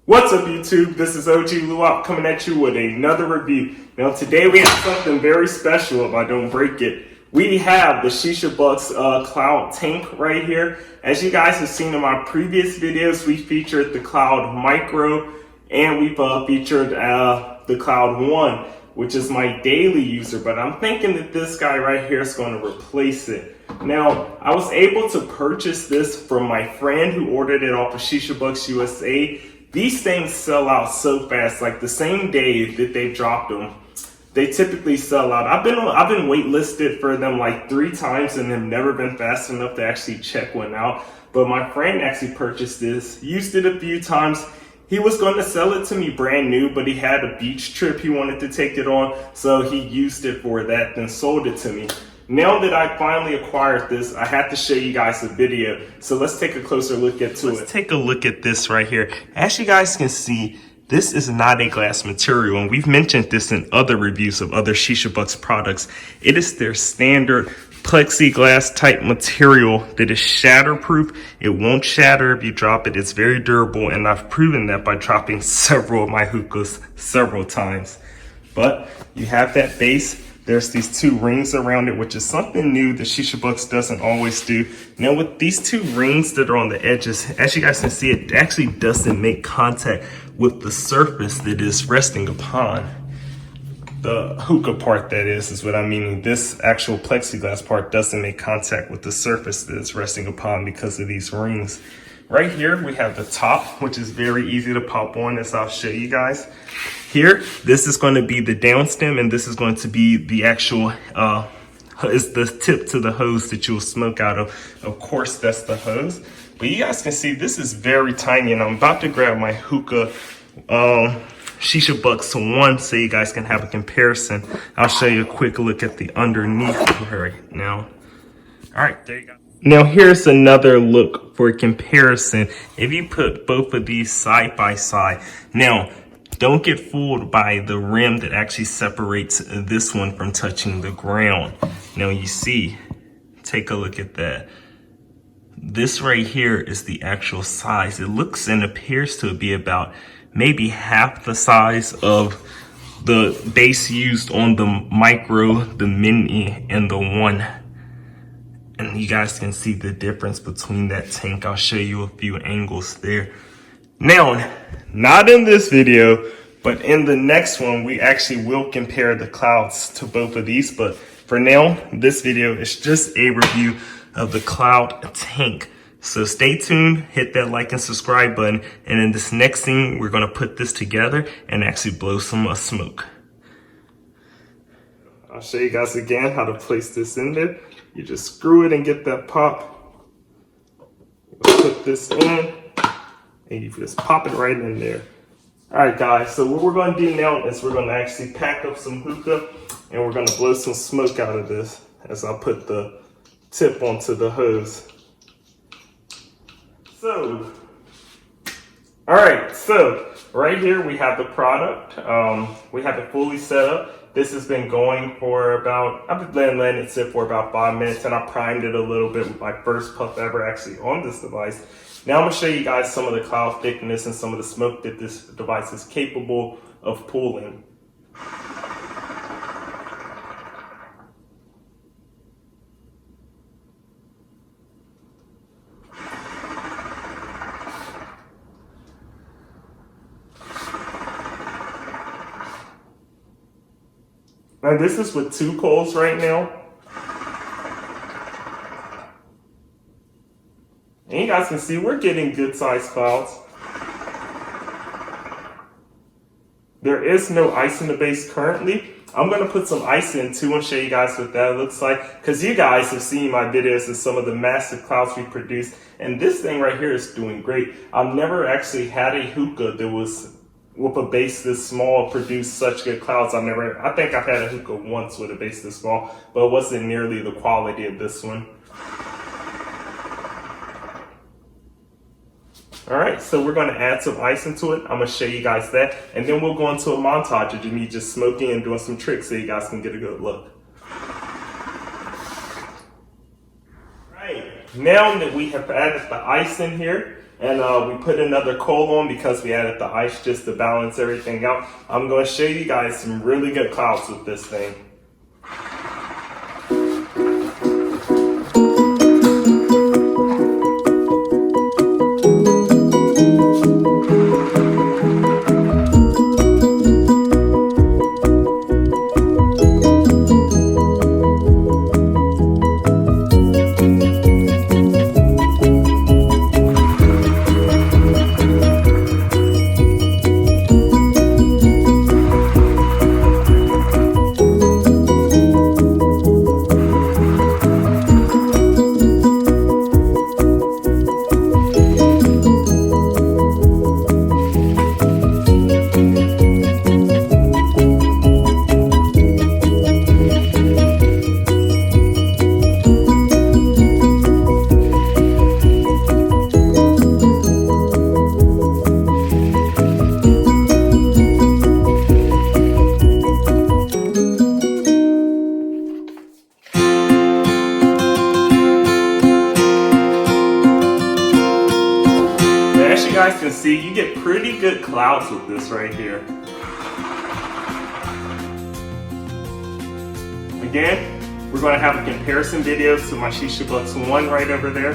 What's up YouTube? This is OG Luop coming at you with another review. Now today we have something very special if I don't break it. We have the Shishabucks Cloud Tank right here. As you guys have seen in my previous videos, we featured the Cloud Micro and we've featured the Cloud 1, which is my daily user, but I'm thinking that this guy right here is going to replace it. Now, I was able to purchase this from my friend who ordered it off of Shishabucks USA. These things sell out so fast, like the same day that they dropped them, they typically sell out. I've been waitlisted for them like 3 times and have never been fast enough to actually check one out. But my friend actually purchased this, used it a few times. He was going to sell it to me brand new, but he had a beach trip he wanted to take it on, so he used it for that, then sold it to me. Now that I finally acquired this, I had to show you guys a video. So let's take a closer look at it. Let's take a look at this right here. As you guys can see, this is not a glass material, and we've mentioned this in other reviews of other Shishabucks products. It is their standard plexiglass type material that is shatterproof. It won't shatter if you drop it. It's very durable, and I've proven that by dropping several of my hookahs several times. But you have that base. There's these 2 rings around it, which is something new that Shishabucks doesn't always do. Now with these 2 rings that are on the edges, as you guys can see, it actually doesn't make contact with the surface that is resting upon. The hookah part, that is what I mean. This actual plexiglass part doesn't make contact with the surface that it's resting upon because of these rings. Right here, we have the top, which is very easy to pop on, as I'll show you guys. Here, this is going to be the down stem, and this is going to be the actual, is the tip to the hose that you'll smoke out of. Of course, that's the hose. But you guys can see this is very tiny, and I'm about to grab my hookah Shishabucks 1 so you guys can have a comparison. I'll show you a quick look at the underneath right now. All right, there you go. Now here's another look for comparison. If you put both of these side by side, now don't get fooled by the rim that actually separates this one from touching the ground. Now you see, take a look at that. This right here is the actual size. It looks and appears to be about maybe half the size of the base used on the Micro, the Mini, and the 1. And you guys can see the difference between that tank. I'll show you a few angles there. Now, not in this video, but in the next one, we actually will compare the clouds to both of these. But for now, this video is just a review of the Cloud Tank. So stay tuned, hit that like and subscribe button. And in this next scene, we're gonna put this together and actually blow some smoke. I'll show you guys again how to place this in there. You just screw it and get that pop. Put this in, and you just pop it right in there. All right, guys, so what we're gonna do now is we're gonna actually pack up some hookah, and we're gonna blow some smoke out of this as I put the tip onto the hose. So, all right, so right here we have the product. We have it fully set up. This has been going for about, I've been letting it sit for about 5 minutes, and I primed it a little bit with my first puff ever actually on this device. Now I'm gonna show you guys some of the cloud thickness and some of the smoke that this device is capable of pulling. Now this is with 2 coals right now. And you guys can see we're getting good sized clouds. There is no ice in the base currently. I'm gonna put some ice in too and show you guys what that looks like. Cause you guys have seen my videos of some of the massive clouds we produce. And this thing right here is doing great. I've never actually had a hookah that was with a base this small produce such good clouds. I think I've had a hookah once with a base this small, but it wasn't nearly the quality of this one. All right, so we're gonna add some ice into it. I'm gonna show you guys that, and then we'll go into a montage of me just smoking and doing some tricks so you guys can get a good look. All right, now that we have added the ice in here, and we put another coal on because we added the ice just to balance everything out. I'm going to show you guys some really good clouds with this thing. As you guys can see, you get pretty good clouds with this right here. Again, we're going to have a comparison video to my Shishabucks 1 right over there.